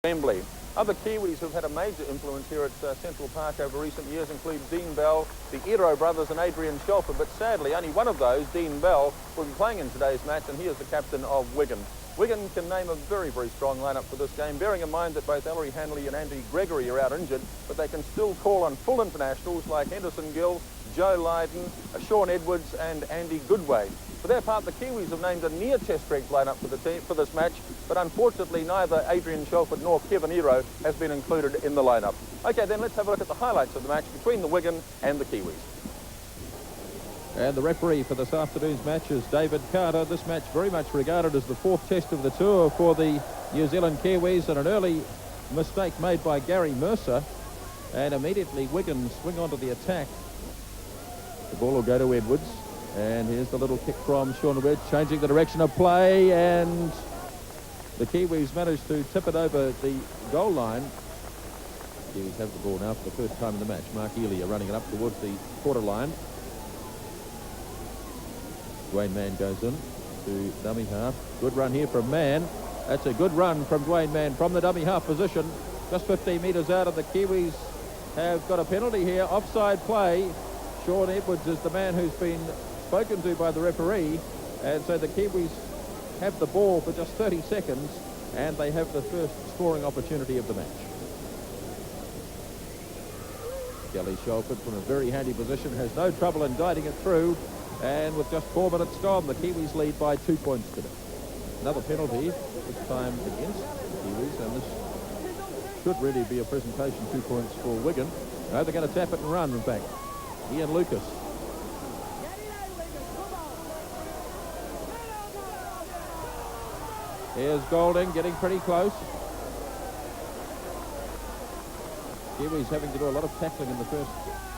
Wembley. Other Kiwis who've had a major influence here at Central Park over recent years include Dean Bell, the Ero brothers and Adrian Shelford, but sadly only one of those, Dean Bell, will be playing in today's match, and he is the captain of Wigan. Wigan can name a very, very strong lineup for this game, bearing in mind that both Ellery Hanley and Andy Gregory are out injured, but they can still call on full internationals like Henderson Gill, Joe Lydon, Sean Edwards and Andy Goodway. For their part, the Kiwis have named a near chest strength lineup for the team for this match, but unfortunately neither Adrian Shelford nor Kevin Ero has been included in the lineup. Okay, then let's have a look at the highlights of the match between the Wigan and the Kiwis. And the referee for this afternoon's match is David Carter. This match very much regarded as the fourth test of the tour for the New Zealand Kiwis, and an early mistake made by Gary Mercer, and immediately Wigan swing onto the attack. The ball will go to Edwards, and here's the little kick from Sean Edwards, changing the direction of play, and the Kiwis managed to tip it over the goal line. Kiwis have the ball now for the first time in the match. Mark Elia running it up towards the quarter line. Dwayne Mann goes in to dummy half. Good run here from Mann. That's a good run from Dwayne Mann from the dummy half position. Just 15 metres out, of the Kiwis have got a penalty here. Offside play. Sean Edwards is the man who's been spoken to by the referee, and so the Kiwis have the ball for just 30 seconds, and they have the first scoring opportunity of the match. Kelly Shelford from a very handy position has no trouble in guiding it through, and with just 4 minutes gone, the Kiwis lead by 2 points today. Another penalty, this time against the Kiwis, and this should really be a presentation 2 points for Wigan. No, they're going to tap it and run, in fact. Ian Lucas. Here's Golding getting pretty close. Kiwis having to do a lot of tackling in the first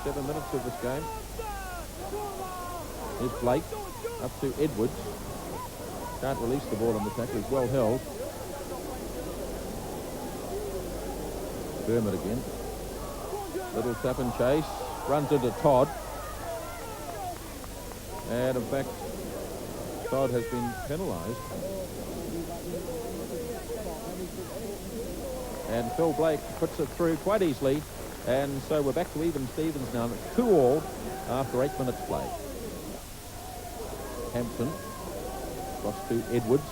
7 minutes of this game. Here's Blake up to Edwards. Can't release the ball on the tackle. He's well held. Dermot again. Little tap and chase. Runs into Todd. And in fact, Todd has been penalised. And Phil Blake puts it through quite easily. And so we're back to even Stevens now. It's 2-2 after 8 minutes play. Hampson. Across to Edwards.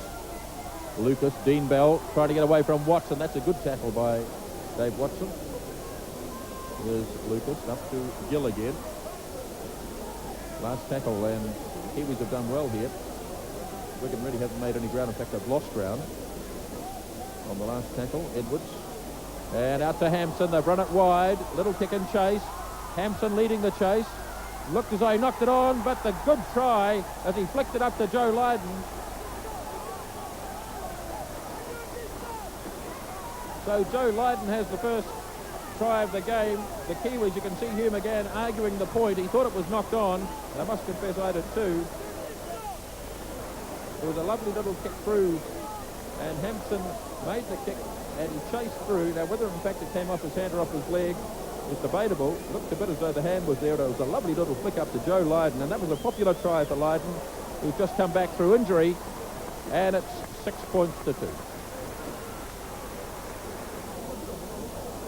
Lucas. Dean Bell trying to get away from Watson. That's a good tackle by Dave Watson. Here's Lucas up to Gill again. Last tackle, and the Kiwis have done well here. Wigan really haven't made any ground. In fact, they've lost ground on the last tackle. Edwards. And out to Hampson. They've run it wide. Little kick and chase. Hampson leading the chase. Looked as though he knocked it on, but the good try as he flicked it up to Joe Lydon. So Joe Lydon has the first try of the game. The Kiwis, you can see Hume again arguing the point. He thought it was knocked on, and I must confess I did too. It was a lovely little kick through, and Hampson made the kick and he chased through. Now whether in fact it came off his hand or off his leg is debatable. It looked a bit as though the hand was there, but it was a lovely little flick up to Joe Lydon, and that was a popular try for Lydon, who's just come back through injury, and it's 6 points to 2.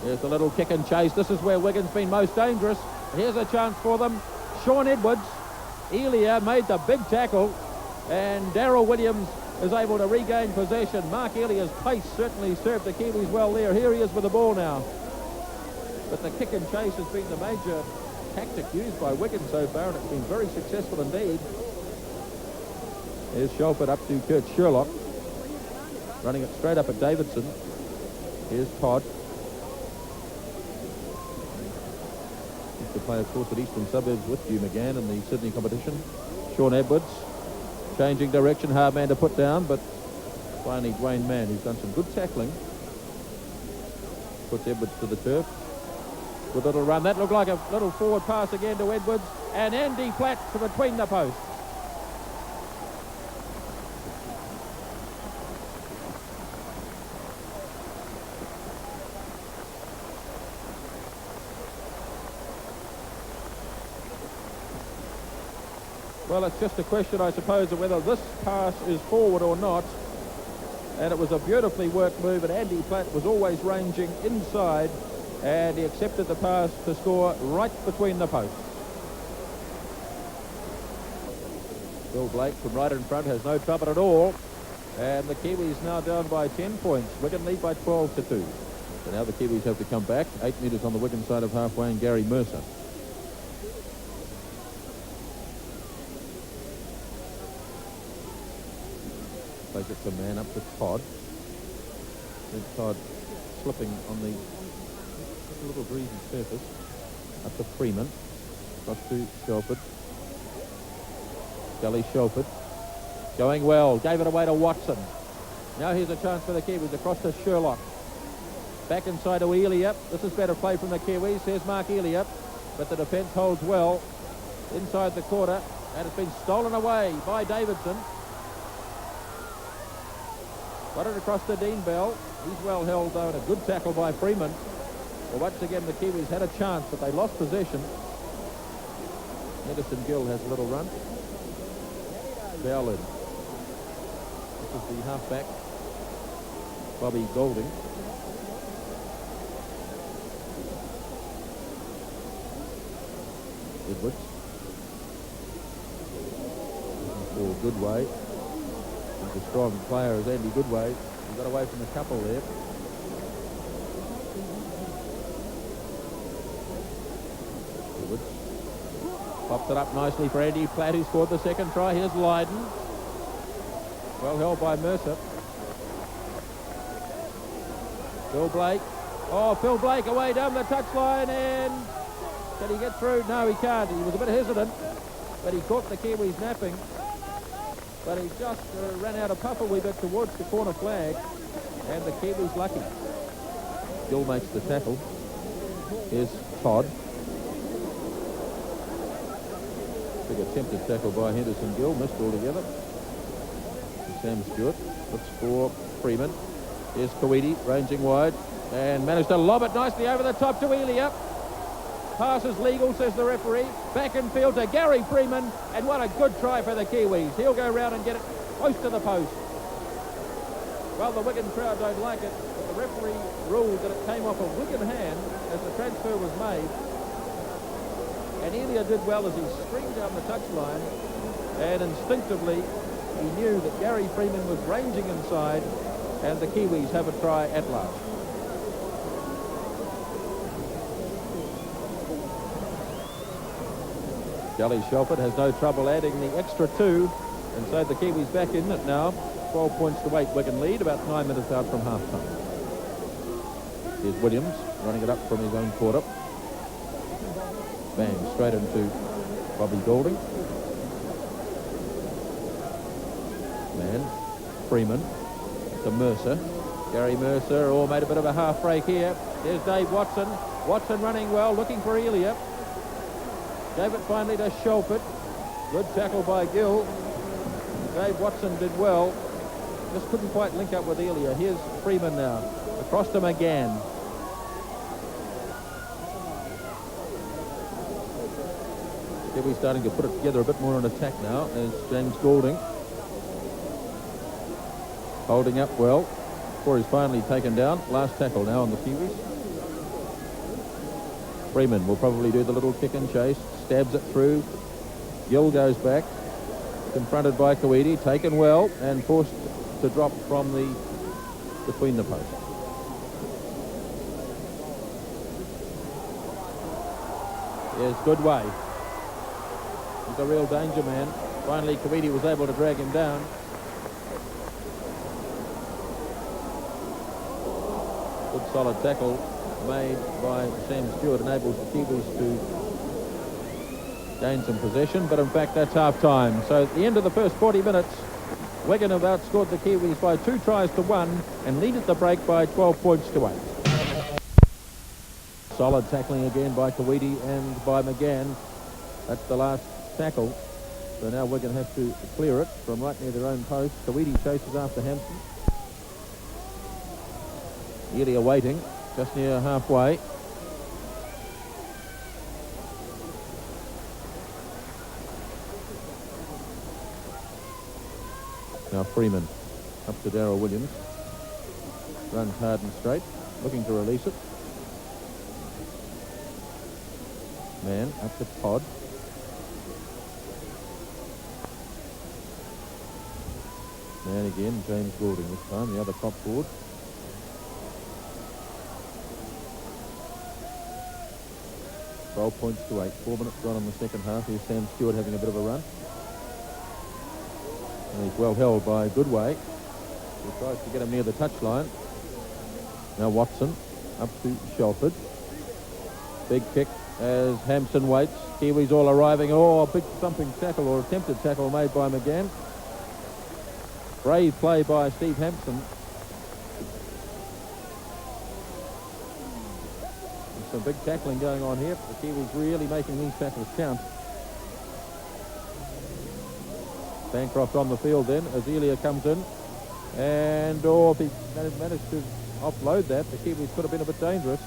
Here's the little kick and chase. This is where Wigan's been most dangerous. Here's a chance for them. Sean Edwards. Elia made the big tackle, and Darryl Williams is able to regain possession. Mark Elia's pace certainly served the Kiwis well there. Here he is with the ball now. But the kick and chase has been the major tactic used by Wigan so far, and it's been very successful indeed. Here's Shelford up to Kurt Sherlock. Running it straight up at Davidson. Here's Todd. To play, of course, at Eastern Suburbs with Hugh McGann in the Sydney competition. Sean Edwards changing direction, hard man to put down, but finally Dwayne Mann, who's done some good tackling, puts Edwards to the turf. Good little run. That looked like a little forward pass again to Edwards, and Andy flat to between the posts. Well, it's just a question, I suppose, of whether this pass is forward or not. And it was a beautifully worked move, and Andy Platt was always ranging inside, and he accepted the pass to score right between the posts. Bill Blake from right in front has no trouble at all, and the Kiwis now down by 10 points. Wigan lead by 12-2. So now the Kiwis have to come back. 8 metres on the Wigan side of halfway, and Gary Mercer. They get the man up to Todd. Then Todd slipping on the little breezy surface. Up to Freeman. Across to Shelford. Gully Shelford. Going well. Gave it away to Watson. Now here's a chance for the Kiwis. Across to Sherlock. Back inside to Eliop. This is better play from the Kiwis. Here's Mark Eliop. But the defence holds well. Inside the quarter. And it's been stolen away by Davidson. Got it across to Dean Bell. He's well held though, and a good tackle by Freeman. Well, once again, the Kiwis had a chance, but they lost possession. Edison Gill has a little run. Bowlin. This is the halfback, Bobby Golding. Edwards. For Goodway. He's a strong player as Andy Goodway. He got away from a couple there. Edwards. Popped it up nicely for Andy Platt, who scored the second try. Here's Lydon. Well held by Mercer. Phil Blake. Oh, Phil Blake away down the touchline, and can he get through? No, he can't. He was a bit hesitant, but he caught the Kiwis napping. But he just ran out of puff a wee bit towards the corner flag, and the Kiwis lucky. Gill makes the tackle. Here's Todd. Big attempted tackle by Henderson Gill, missed altogether. Sam Stewart looks for Freeman. Here's Kawiti ranging wide and managed to lob it nicely over the top to Eliop. Pass is legal, says the referee. Back in field to Gary Freeman, and what a good try for the Kiwis. He'll go round and get it close to the post. Well, the Wigan crowd don't like it, but the referee ruled that it came off a Wigan hand as the transfer was made. And Elia did well as he screamed down the touchline, and instinctively he knew that Gary Freeman was ranging inside, and the Kiwis have a try at last. Gully Shelford has no trouble adding the extra 2, and so the Kiwis back in it now. 12 points to 8, Wigan lead, about 9 minutes out from half-time. Here's Williams running it up from his own quarter. Bang, straight into Bobby Golding. Man, Freeman to Mercer. Gary Mercer, made a bit of a half break here. There's Dave Watson. Watson running well, looking for Eliop. Gave it finally to Shelford. Good tackle by Gill. Dave Watson did well. Just couldn't quite link up with Elia. Here's Freeman now. Across to McGann. Kiwis starting to put it together a bit more on attack now. There's James Golding. Holding up well before he's finally taken down. Last tackle now on the Kiwis. Freeman will probably do the little kick and chase. Stabs it through. Gill goes back. Confronted by Kawiti. Taken well and forced to drop from the between the posts. There's Goodway. He's a real danger man. Finally Kawiti was able to drag him down. Good solid tackle made by Sam Stewart, enables the Kiwis to gain some possession, but in fact that's half-time. So at the end of the first 40 minutes, Wigan have outscored the Kiwis by 2 tries to 1 and lead at the break by 12 points to 8. Solid tackling again by Kawiti and by McGann. That's the last tackle. So now Wigan have to clear it from right near their own post. Kawiti chases after Hampson. Elia waiting just near halfway. Now Freeman up to Darryl Williams. Runs hard and straight, looking to release it. Man up to Todd. Man again, James Goulding this time, the other top forward. £12 to 8. 4 minutes gone in the second half. Here's Sam Stewart having a bit of a run. And he's well held by Goodway, who tries to get him near the touchline. Now Watson up to Shelford. Big kick as Hampson waits. Kiwis all arriving. Oh, a big thumping tackle or attempted tackle made by McGann. Brave play by Steve Hampson. There's some big tackling going on here. The Kiwis really making these tackles count. Bancroft on the field then as Elia comes in. And if he managed to offload that, the Kiwis could have been a bit dangerous.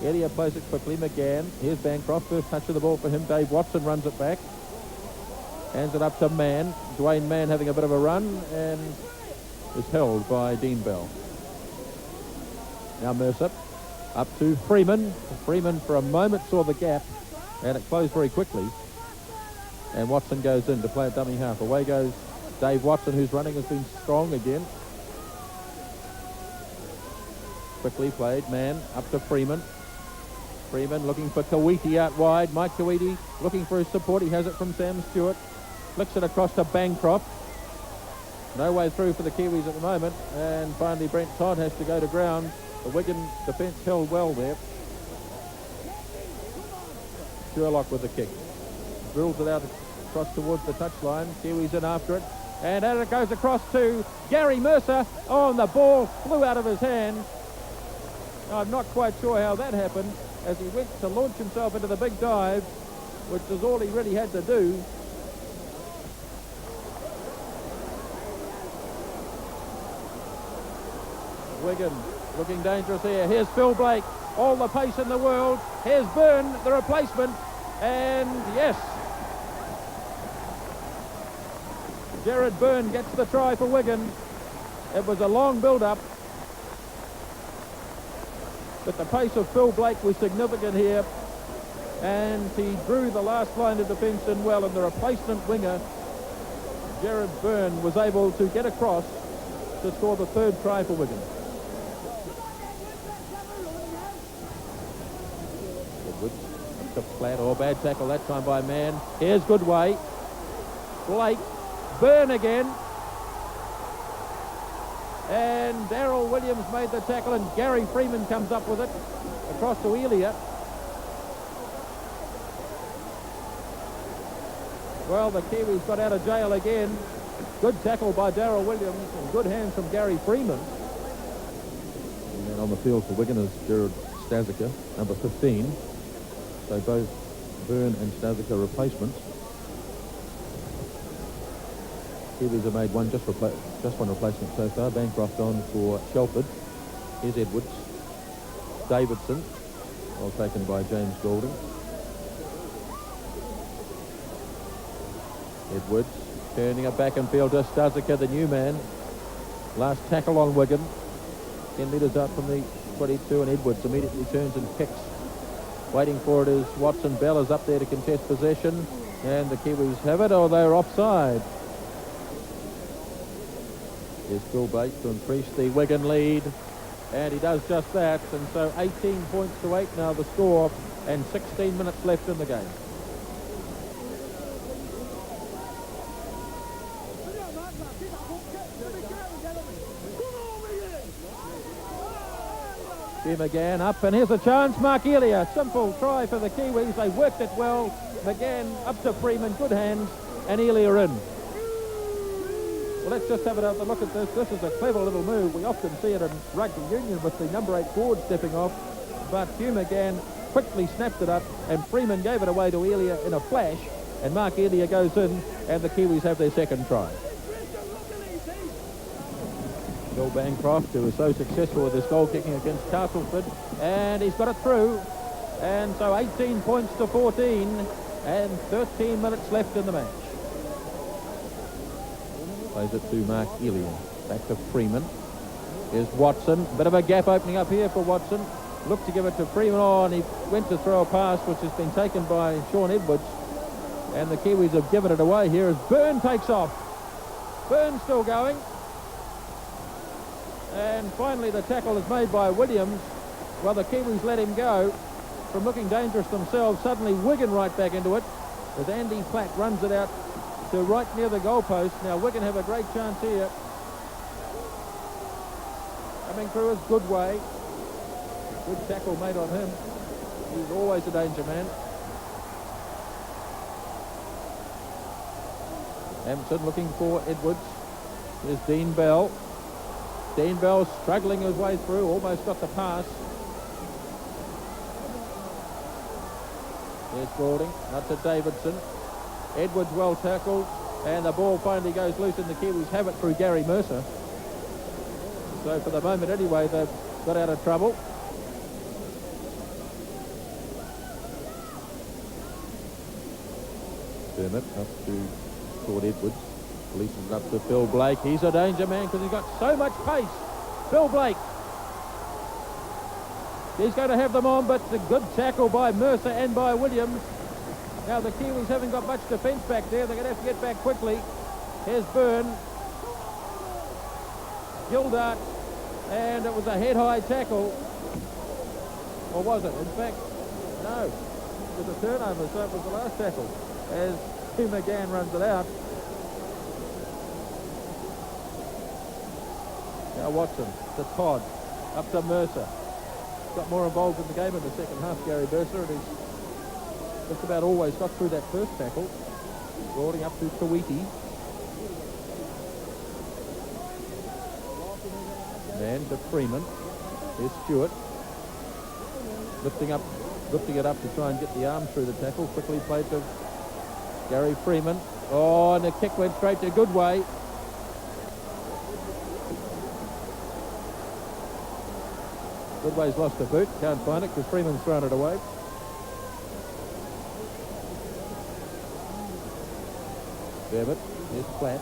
Elia plays it quickly. McGann. Here's Bancroft. First touch of the ball for him. Dave Watson runs it back. Hands it up to Mann. Dwayne Mann having a bit of a run and is held by Dean Bell. Now Mercer up to Freeman. Freeman for a moment saw the gap and it closed very quickly. And Watson goes in to play a dummy half. Away goes Dave Watson, whose running has been strong again. Quickly played. Mann up to Freeman. Freeman looking for Kawiti out wide. Mike Kawiti looking for his support. He has it from Sam Stewart. Flicks it across to Bancroft. No way through for the Kiwis at the moment. And finally Brent Todd has to go to ground. The Wigan defence held well there. Sherlock with the kick. Drills it out across towards the touchline. Kiwis in after it. And as it goes across to Gary Mercer. Oh, and the ball flew out of his hand. I'm not quite sure how that happened as he went to launch himself into the big dive, which is all he really had to do. Wigan looking dangerous here. Here's Phil Blake, all the pace in the world. Here's Byrne, the replacement, and yes, Jared Byrne gets the try for Wigan. It was a long build-up, but the pace of Phil Blake was significant here, and he drew the last line of defence in well, and the replacement winger, Jared Byrne, was able to get across to score the third try for Wigan. Edwards up to flat, bad tackle that time by Mann. Here's Goodway. Blake. Byrne again. And Darryl Williams made the tackle, and Gary Freeman comes up with it across to Elia. Well, the Kiwis got out of jail again. Good tackle by Darryl Williams and good hands from Gary Freeman. And then on the field for Wigan is Gerard Stazica, number 15. So both Byrne and Stazica replacements. Kiwis have made just one replacement so far. Bancroft on for Shelford. Here's Edwards. Davidson, well taken by James Goulding. Edwards turning it back and field to Stazica, the new man. Last tackle on Wigan. 10 metres out from the 22, and Edwards immediately turns and kicks. Waiting for it is Watson. Bell is up there to contest possession, and the Kiwis have it, or they're offside. Here's Phil Blake to increase the Wigan lead, and he does just that, and so 18 points to 8 now the score, and 16 minutes left in the game. Jim McGann up, and here's a chance. Mark Elia, simple try for the Kiwis. They worked it well. McGann up to Freeman, good hands, and Elia in. Well, let's just have another look at this. This is a clever little move. We often see it in rugby union with the number 8 forward stepping off, but Hugh McGann quickly snapped it up, and Freeman gave it away to Elia in a flash, and Mark Elia goes in, and the Kiwis have their second try. Bill Bancroft, who was so successful with his goal kicking against Castleford, and he's got it through, and so 18 points to 14, and 13 minutes left in the match. Plays it to Mark Elia, back to Freeman. Here's Watson. Bit of a gap opening up here for Watson. Looked to give it to Freeman. Oh, and he went to throw a pass which has been taken by Sean Edwards. And the Kiwis have given it away here as Byrne takes off. Byrne still going. And finally the tackle is made by Williams. Well, the Kiwis let him go from looking dangerous themselves. Suddenly Wigan right back into it as Andy Platt runs it out to right near the goalpost. Now Wigan have a great chance here. Coming through is Goodway. Good tackle made on him. He's always a danger man. Hampson looking for Edwards. There's Dean Bell. Dean Bell struggling his way through. Almost got the pass. There's Gording. Not to Davidson. Edwards well tackled. And the ball finally goes loose and the Kiwis have it through Gary Mercer. So for the moment anyway, they've got out of trouble. Dermot up to Claude Edwards. Releases it up to Phil Blake. He's a danger man because he's got so much pace. Phil Blake. He's going to have them on, but a good tackle by Mercer and by Williams. Now the Kiwis haven't got much defence back there. They're going to have to get back quickly. Here's Byrne. Gildart. And it was a head-high tackle. Or was it? In fact, no. It was a turnover, so it was the last tackle. As Hugh McGann runs it out. Now Watson to Todd. Up to Mercer. Got more involved in the game in the second half, Gary Mercer. And he's just about always got through that first tackle. Rolling up to Kawiti. Man to Freeman. There's Stewart. Lifting it up to try and get the arm through the tackle. Quickly played to Gary Freeman. Oh, and the kick went straight to Goodway. Goodway's lost a boot. Can't find it because Freeman's thrown it away. Devitt. Here's Platt.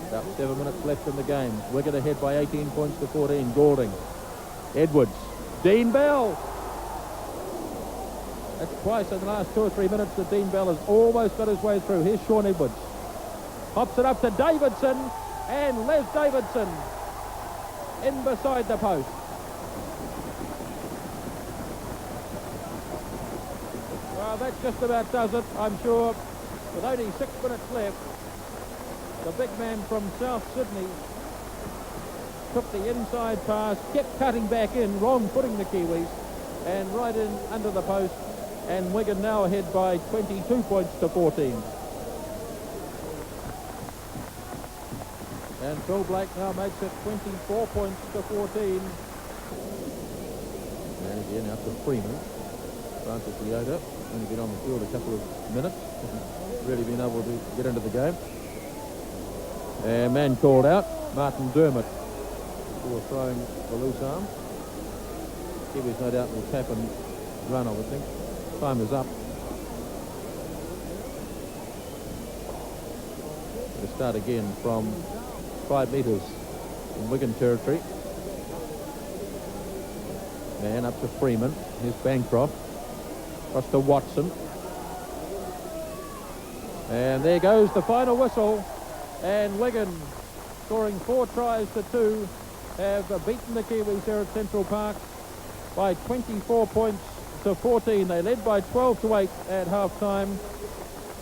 About 7 minutes left in the game. Wigan ahead by 18 points to 14. Gording. Edwards. Dean Bell. That's twice in the last 2 or 3 minutes that Dean Bell has almost got his way through. Here's Sean Edwards. Hops it up to Davidson. And Les Davidson in beside the post. Well, that just about does it, I'm sure. With only 6 minutes left, the big man from South Sydney took the inside pass, kept cutting back in, wrong footing the Kiwis, and right in under the post. And Wigan now ahead by 22 points to 14. And Phil Blake now makes it 24 points to 14. And again out to Freeman. Francis Leota, only been on the field a couple of minutes. Hasn't really been able to get into the game. And man called out, Martin Dermott, for throwing the loose arm. Kiwis no doubt will tap and run, I would think. Time is up. We'll start again from 5 metres in Wigan territory. Man up to Freeman. Here's Bancroft. Across to Watson. And there goes the final whistle. And Wigan, scoring 4 tries to 2, have beaten the Kiwis here at Central Park by 24 points to 14. They led by 12 to 8 at half-time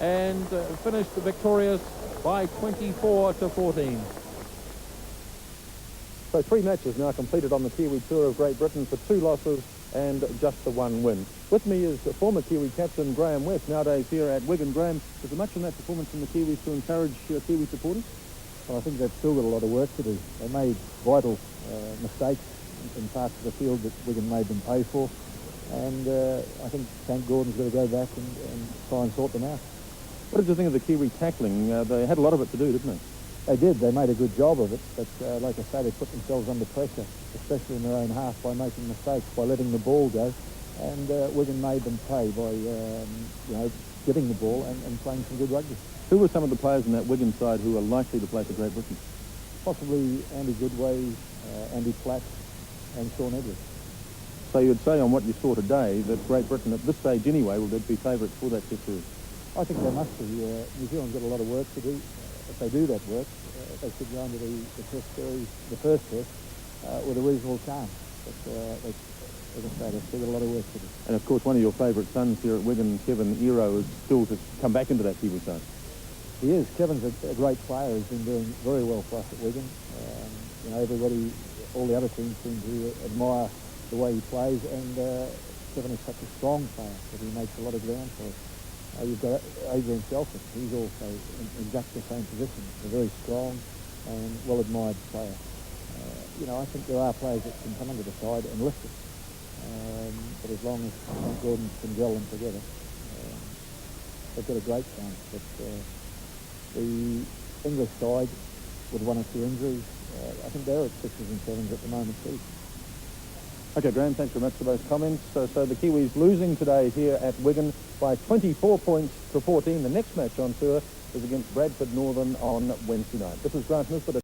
and finished victorious by 24 to 14. So 3 matches now completed on the Kiwi Tour of Great Britain for 2 losses and just the 1 win. With me is former Kiwi captain Graham West, nowadays here at Wigan. Graham, is there much in that performance from the Kiwis to encourage Kiwi supporters? Well, I think they've still got a lot of work to do. They made vital mistakes in parts of the field that Wigan made them pay for. And I think Tank Gordon's got to go back and try and sort them out. What did you think of the Kiwi tackling? They had a lot of it to do, didn't they? They did. They made a good job of it. But like I say, they put themselves under pressure, especially in their own half, by making mistakes, by letting the ball go. And Wigan made them pay by, giving the ball and playing some good rugby. Who were some of the players in that Wigan side who are likely to play for Great Britain? Possibly Andy Goodway, Andy Platt, and Sean Edwards. So you'd say on what you saw today that Great Britain at this stage anyway will be favourites for that Test series? I think they must be. New Zealand's got a lot of work to do. If they do that work, they should go into the Test series, the first Test, with a reasonable chance. But as I say, they've still got a lot of work to do. And of course, one of your favourite sons here at Wigan, Kevin Ero, is still to come back into that Kiwi side. He is. Kevin's a great player. He's been doing very well for us at Wigan. Everybody, all the other teams seem to admire the way he plays, and Kevin is such a strong player that he makes a lot of ground for us. You've got Adrian Shelford. He's also in exactly the same position. A very strong and well-admired player. I think there are players that can come into the side and lift it. But as long as St Gordon can gel them together, they've got a great chance. But the English side, with one or two injuries, I think they're at 6s and 7s at the moment too. Okay, Graham, thanks very much for those comments. So the Kiwis losing today here at Wigan by 24 points to 14. The next match on tour is against Bradford Northern on Wednesday night. This is Grant Nisbet.